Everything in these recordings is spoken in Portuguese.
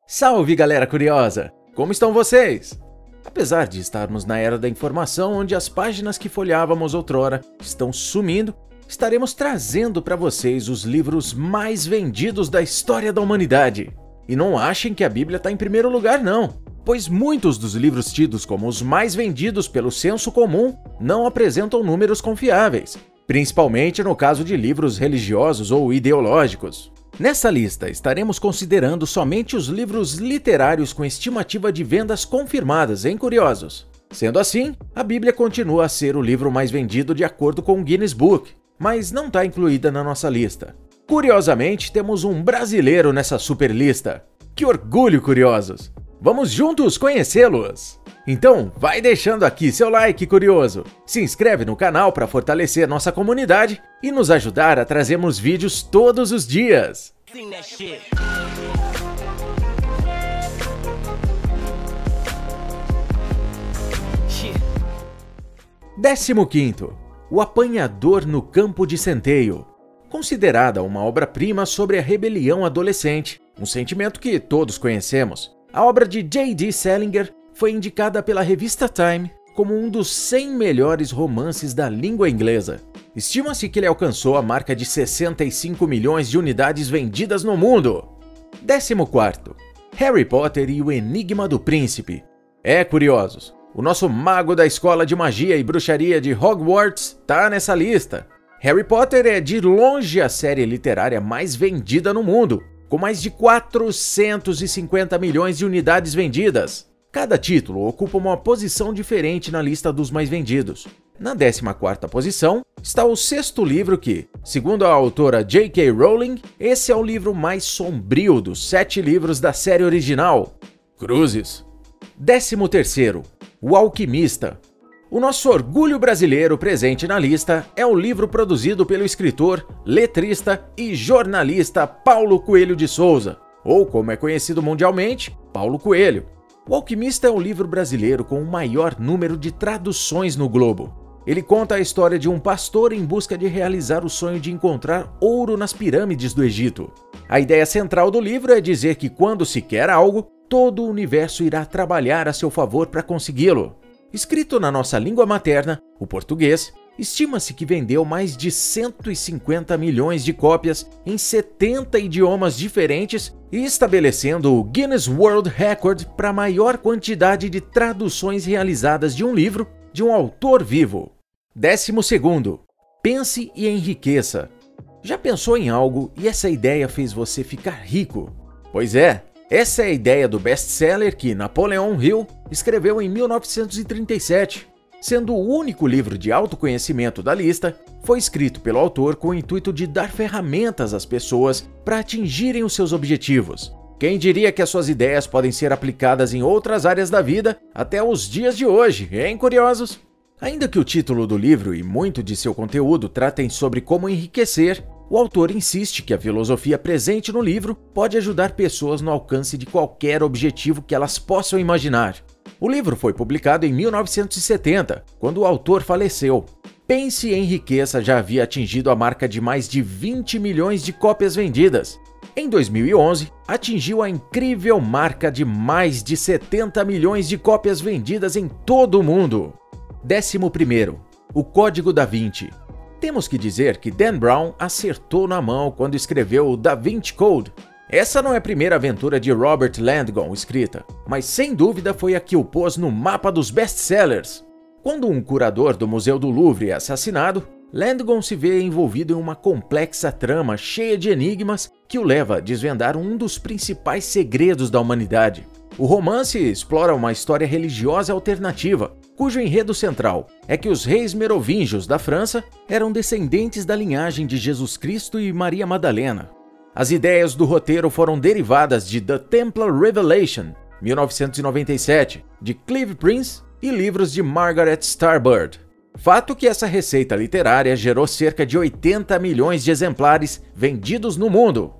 Salve, galera curiosa! Como estão vocês? Apesar de estarmos na era da informação, onde as páginas que folheávamos outrora estão sumindo, estaremos trazendo para vocês os livros mais vendidos da história da humanidade. E não achem que a Bíblia está em primeiro lugar, não, pois muitos dos livros tidos como os mais vendidos pelo senso comum não apresentam números confiáveis, principalmente no caso de livros religiosos ou ideológicos. Nessa lista, estaremos considerando somente os livros literários com estimativa de vendas confirmadas, hein, curiosos? Sendo assim, a Bíblia continua a ser o livro mais vendido de acordo com o Guinness Book, mas não está incluída na nossa lista. Curiosamente, temos um brasileiro nessa super lista. Que orgulho, curiosos! Vamos juntos conhecê-los! Então, vai deixando aqui seu like, curioso! Se inscreve no canal para fortalecer nossa comunidade e nos ajudar a trazermos vídeos todos os dias! 15º. O Apanhador no Campo de Centeio. Considerada uma obra-prima sobre a rebelião adolescente, um sentimento que todos conhecemos, a obra de J.D. Salinger foi indicada pela revista Time como um dos 100 melhores romances da língua inglesa. Estima-se que ele alcançou a marca de 65 milhões de unidades vendidas no mundo. 14º. Harry Potter e o Enigma do Príncipe. Curiosos, o nosso mago da escola de magia e bruxaria de Hogwarts tá nessa lista. Harry Potter é de longe a série literária mais vendida no mundo, com mais de 450 milhões de unidades vendidas. Cada título ocupa uma posição diferente na lista dos mais vendidos. Na 14ª posição está o 6º livro que, segundo a autora J.K. Rowling, esse é o livro mais sombrio dos 7 livros da série original. Cruzes. 13º. O Alquimista. O nosso orgulho brasileiro presente na lista é o livro produzido pelo escritor, letrista e jornalista Paulo Coelho de Souza, ou como é conhecido mundialmente, Paulo Coelho. O Alquimista é o livro brasileiro com o maior número de traduções no globo. Ele conta a história de um pastor em busca de realizar o sonho de encontrar ouro nas pirâmides do Egito. A ideia central do livro é dizer que quando se quer algo, todo o universo irá trabalhar a seu favor para consegui-lo. Escrito na nossa língua materna, o português, estima-se que vendeu mais de 150 milhões de cópias em 70 idiomas diferentes e estabelecendo o Guinness World Record para a maior quantidade de traduções realizadas de um livro de um autor vivo. 12º. Pense e enriqueça. Já pensou em algo e essa ideia fez você ficar rico? Pois é, essa é a ideia do best-seller que Napoleon Hill escreveu em 1937. Sendo o único livro de autoconhecimento da lista, foi escrito pelo autor com o intuito de dar ferramentas às pessoas para atingirem os seus objetivos. Quem diria que as suas ideias podem ser aplicadas em outras áreas da vida até os dias de hoje, hein, curiosos? Ainda que o título do livro e muito de seu conteúdo tratem sobre como enriquecer, o autor insiste que a filosofia presente no livro pode ajudar pessoas no alcance de qualquer objetivo que elas possam imaginar. O livro foi publicado em 1970, quando o autor faleceu. Pense e Enriqueça já havia atingido a marca de mais de 20 milhões de cópias vendidas. Em 2011, atingiu a incrível marca de mais de 70 milhões de cópias vendidas em todo o mundo. 11º. O Código da Vinci. Temos que dizer que Dan Brown acertou na mão quando escreveu o Da Vinci Code. Essa não é a primeira aventura de Robert Langdon escrita, mas sem dúvida foi a que o pôs no mapa dos best-sellers. Quando um curador do Museu do Louvre é assassinado, Langdon se vê envolvido em uma complexa trama cheia de enigmas que o leva a desvendar um dos principais segredos da humanidade. O romance explora uma história religiosa alternativa, cujo enredo central é que os reis merovingios da França eram descendentes da linhagem de Jesus Cristo e Maria Madalena. As ideias do roteiro foram derivadas de The Templar Revelation, 1997, de Clive Prince e livros de Margaret Starbird. Fato que essa receita literária gerou cerca de 80 milhões de exemplares vendidos no mundo.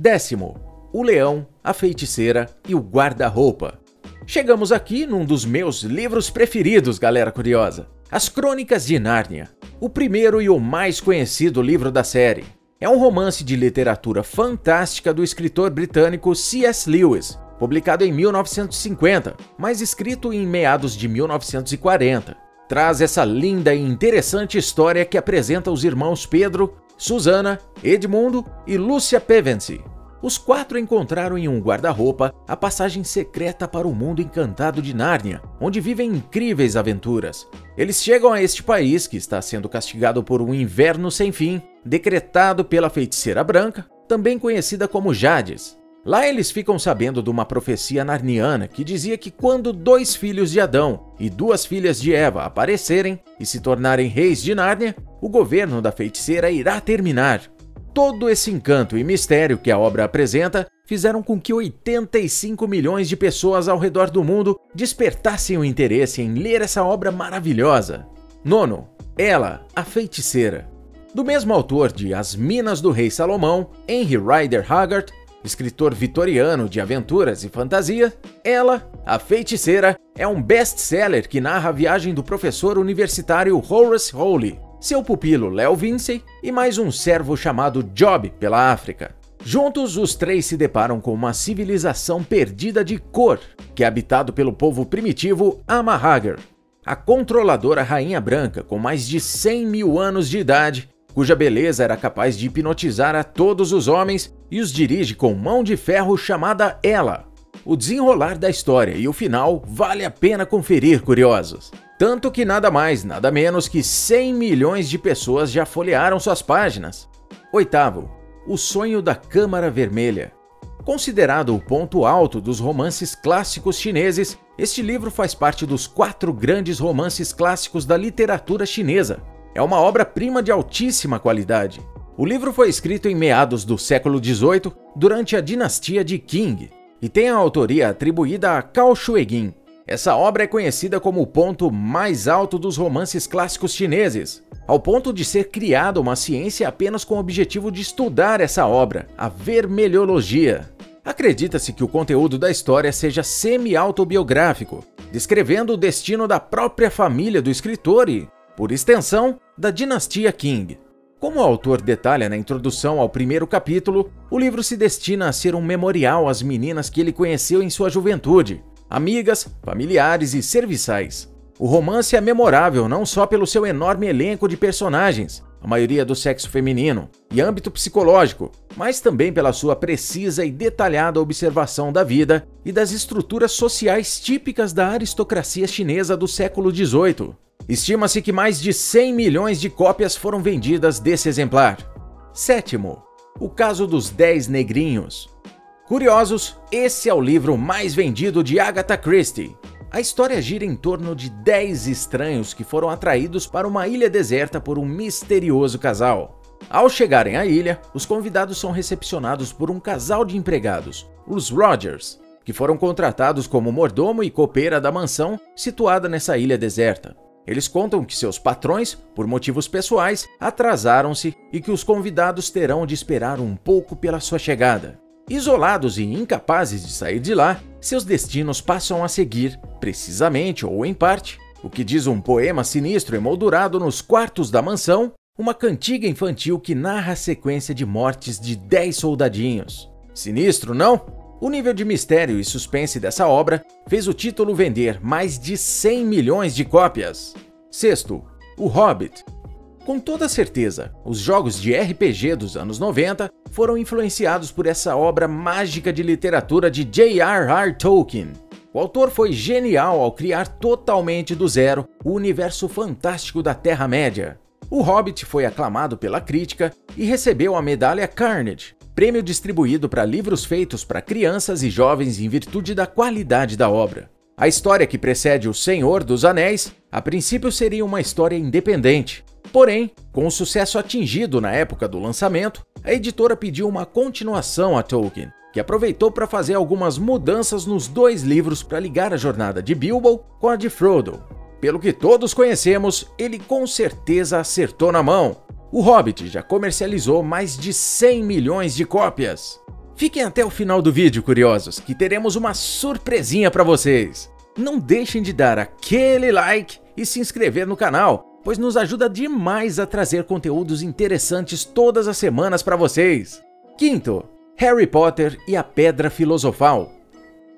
10º. O Leão, a Feiticeira e o Guarda-Roupa. Chegamos aqui num dos meus livros preferidos, galera curiosa. As Crônicas de Nárnia, o primeiro e o mais conhecido livro da série. É um romance de literatura fantástica do escritor britânico C.S. Lewis, publicado em 1950, mas escrito em meados de 1940. Traz essa linda e interessante história que apresenta os irmãos Pedro, Susana, Edmundo e Lúcia Pevensey. Os quatro encontraram em um guarda-roupa a passagem secreta para o mundo encantado de Nárnia, onde vivem incríveis aventuras. Eles chegam a este país, que está sendo castigado por um inverno sem fim, decretado pela feiticeira branca, também conhecida como Jades. Lá eles ficam sabendo de uma profecia narniana que dizia que quando 2 filhos de Adão e 2 filhas de Eva aparecerem e se tornarem reis de Nárnia, o governo da feiticeira irá terminar. Todo esse encanto e mistério que a obra apresenta fizeram com que 85 milhões de pessoas ao redor do mundo despertassem o interesse em ler essa obra maravilhosa. 9. Ela, a Feiticeira. Do mesmo autor de As Minas do Rei Salomão, Henry Rider Haggard, escritor vitoriano de aventuras e fantasia, Ela, a Feiticeira, é um best-seller que narra a viagem do professor universitário Horace Hawley, seu pupilo Léo Vincey e mais um servo chamado Job pela África. Juntos, os 3 se deparam com uma civilização perdida de cor, que é habitado pelo povo primitivo Amahagger, a controladora Rainha Branca com mais de 100 mil anos de idade, cuja beleza era capaz de hipnotizar a todos os homens e os dirige com mão de ferro chamada Ela. O desenrolar da história e o final vale a pena conferir, curiosos. Tanto que nada mais, nada menos que 100 milhões de pessoas já folhearam suas páginas. 8. O Sonho da Câmara Vermelha. Considerado o ponto alto dos romances clássicos chineses, este livro faz parte dos 4 grandes romances clássicos da literatura chinesa. É uma obra-prima de altíssima qualidade. O livro foi escrito em meados do século XVIII, durante a dinastia de Qing, e tem a autoria atribuída a Cao Shuegin. Essa obra é conhecida como o ponto mais alto dos romances clássicos chineses, ao ponto de ser criada uma ciência apenas com o objetivo de estudar essa obra, a vermelhologia. Acredita-se que o conteúdo da história seja semi-autobiográfico, descrevendo o destino da própria família do escritor e, por extensão, da dinastia Qing. Como o autor detalha na introdução ao primeiro capítulo, o livro se destina a ser um memorial às meninas que ele conheceu em sua juventude, amigas, familiares e serviçais. O romance é memorável não só pelo seu enorme elenco de personagens, a maioria do sexo feminino, e âmbito psicológico, mas também pela sua precisa e detalhada observação da vida e das estruturas sociais típicas da aristocracia chinesa do século XVIII. Estima-se que mais de 100 milhões de cópias foram vendidas desse exemplar. 7. O Caso dos 10 Negrinhos. Curiosos, esse é o livro mais vendido de Agatha Christie. A história gira em torno de 10 estranhos que foram atraídos para uma ilha deserta por um misterioso casal. Ao chegarem à ilha, os convidados são recepcionados por um casal de empregados, os Rogers, que foram contratados como mordomo e copeira da mansão situada nessa ilha deserta. Eles contam que seus patrões, por motivos pessoais, atrasaram-se e que os convidados terão de esperar um pouco pela sua chegada. Isolados e incapazes de sair de lá, seus destinos passam a seguir, precisamente ou em parte, o que diz um poema sinistro emoldurado nos quartos da mansão, uma cantiga infantil que narra a sequência de mortes de 10 soldadinhos. Sinistro, não? O nível de mistério e suspense dessa obra fez o título vender mais de 100 milhões de cópias. 6. O Hobbit. Com toda certeza, os jogos de RPG dos anos 90 foram influenciados por essa obra mágica de literatura de J.R.R. Tolkien. O autor foi genial ao criar totalmente do zero o universo fantástico da Terra-média. O Hobbit foi aclamado pela crítica e recebeu a medalha Carnegie, prêmio distribuído para livros feitos para crianças e jovens em virtude da qualidade da obra. A história que precede O Senhor dos Anéis, a princípio seria uma história independente. Porém, com o sucesso atingido na época do lançamento, a editora pediu uma continuação a Tolkien, que aproveitou para fazer algumas mudanças nos 2 livros para ligar a jornada de Bilbo com a de Frodo. Pelo que todos conhecemos, ele com certeza acertou na mão. O Hobbit já comercializou mais de 100 milhões de cópias. Fiquem até o final do vídeo, curiosos, que teremos uma surpresinha para vocês. Não deixem de dar aquele like e se inscrever no canal, pois nos ajuda demais a trazer conteúdos interessantes todas as semanas para vocês. 5. Harry Potter e a Pedra Filosofal.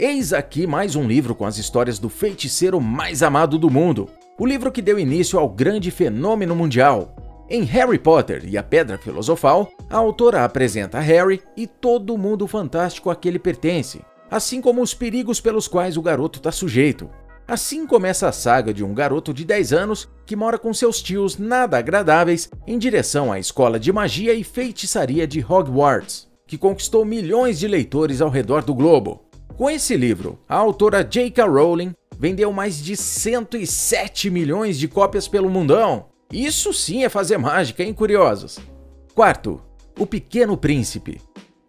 Eis aqui mais um livro com as histórias do feiticeiro mais amado do mundo, o livro que deu início ao grande fenômeno mundial. Em Harry Potter e a Pedra Filosofal, a autora apresenta Harry e todo o mundo fantástico a que ele pertence, assim como os perigos pelos quais o garoto está sujeito. Assim começa a saga de um garoto de 10 anos que mora com seus tios nada agradáveis em direção à escola de magia e feitiçaria de Hogwarts, que conquistou milhões de leitores ao redor do globo. Com esse livro, a autora J.K. Rowling vendeu mais de 107 milhões de cópias pelo mundão. Isso sim é fazer mágica, hein, curiosos? Quarto, O Pequeno Príncipe.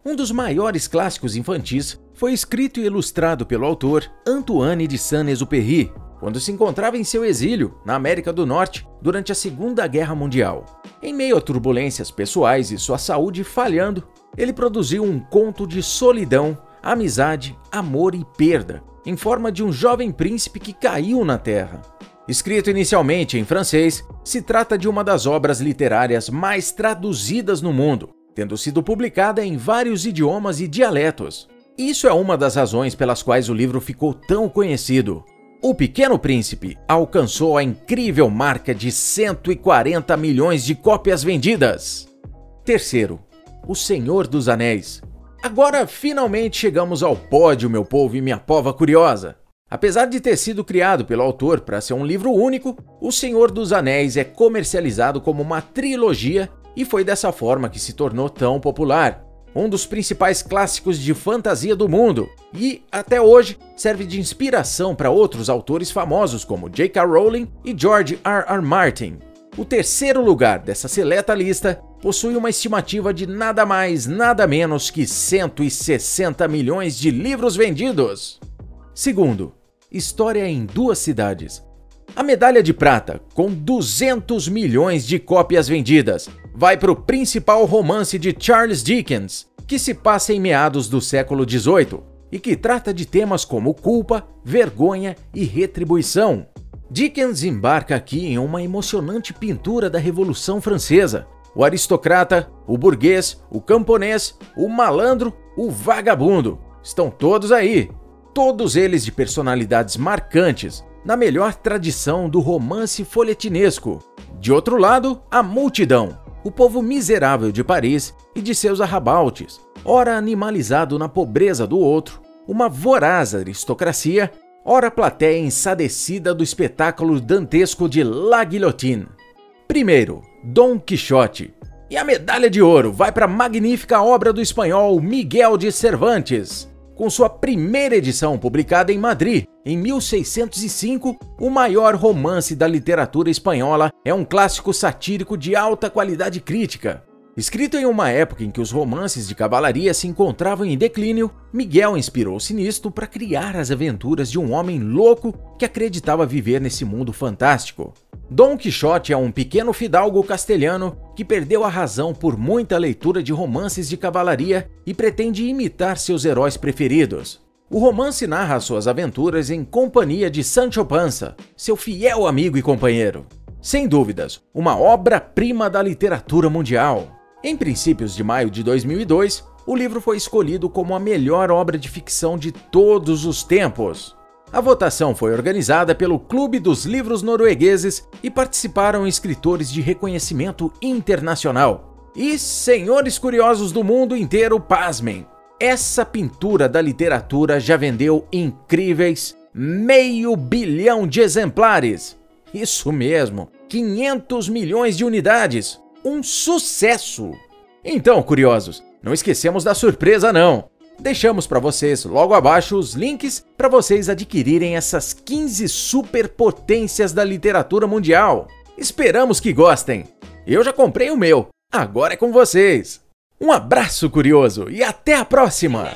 Um dos maiores clássicos infantis foi escrito e ilustrado pelo autor Antoine de Saint-Exupéry, quando se encontrava em seu exílio na América do Norte durante a Segunda Guerra Mundial. Em meio a turbulências pessoais e sua saúde falhando, ele produziu um conto de solidão, amizade, amor e perda, em forma de um jovem príncipe que caiu na Terra. Escrito inicialmente em francês, se trata de uma das obras literárias mais traduzidas no mundo, tendo sido publicada em vários idiomas e dialetos. Isso é uma das razões pelas quais o livro ficou tão conhecido. O Pequeno Príncipe alcançou a incrível marca de 140 milhões de cópias vendidas. Terceiro, O Senhor dos Anéis. Agora finalmente chegamos ao pódio, meu povo e minha pova curiosa. Apesar de ter sido criado pelo autor para ser um livro único, O Senhor dos Anéis é comercializado como uma trilogia e foi dessa forma que se tornou tão popular. Um dos principais clássicos de fantasia do mundo e, até hoje, serve de inspiração para outros autores famosos como J.K. Rowling e George R.R. Martin. O terceiro lugar dessa seleta lista possui uma estimativa de nada mais, nada menos que 160 milhões de livros vendidos. Segundo, História em Duas Cidades. A medalha de prata, com 200 milhões de cópias vendidas, vai para o principal romance de Charles Dickens, que se passa em meados do século XVIII e que trata de temas como culpa, vergonha e retribuição. Dickens embarca aqui em uma emocionante pintura da Revolução Francesa. O aristocrata, o burguês, o camponês, o malandro, o vagabundo, estão todos aí. Todos eles de personalidades marcantes, na melhor tradição do romance folhetinesco. De outro lado, a multidão, o povo miserável de Paris e de seus arrabaldes, ora animalizado na pobreza do outro, uma voraz aristocracia, ora plateia ensadecida do espetáculo dantesco de La Guillotine. Primeiro, Dom Quixote. E a medalha de ouro vai para a magnífica obra do espanhol Miguel de Cervantes. Com sua primeira edição publicada em Madrid, em 1605, o maior romance da literatura espanhola é um clássico satírico de alta qualidade crítica. Escrito em uma época em que os romances de cavalaria se encontravam em declínio, Miguel inspirou-se nisto para criar as aventuras de um homem louco que acreditava viver nesse mundo fantástico. Dom Quixote é um pequeno fidalgo castelhano que perdeu a razão por muita leitura de romances de cavalaria e pretende imitar seus heróis preferidos. O romance narra suas aventuras em companhia de Sancho Panza, seu fiel amigo e companheiro. Sem dúvidas, uma obra-prima da literatura mundial. Em princípios de maio de 2002, o livro foi escolhido como a melhor obra de ficção de todos os tempos. A votação foi organizada pelo Clube dos Livros Noruegueses e participaram escritores de reconhecimento internacional. E, senhores curiosos do mundo inteiro, pasmem! Essa pintura da literatura já vendeu incríveis 500 milhões de exemplares. Isso mesmo, 500 milhões de unidades. Um sucesso! Então, curiosos, não esquecemos da surpresa não! Deixamos para vocês logo abaixo os links para vocês adquirirem essas 15 superpotências da literatura mundial. Esperamos que gostem! Eu já comprei o meu, agora é com vocês! Um abraço curioso e até a próxima!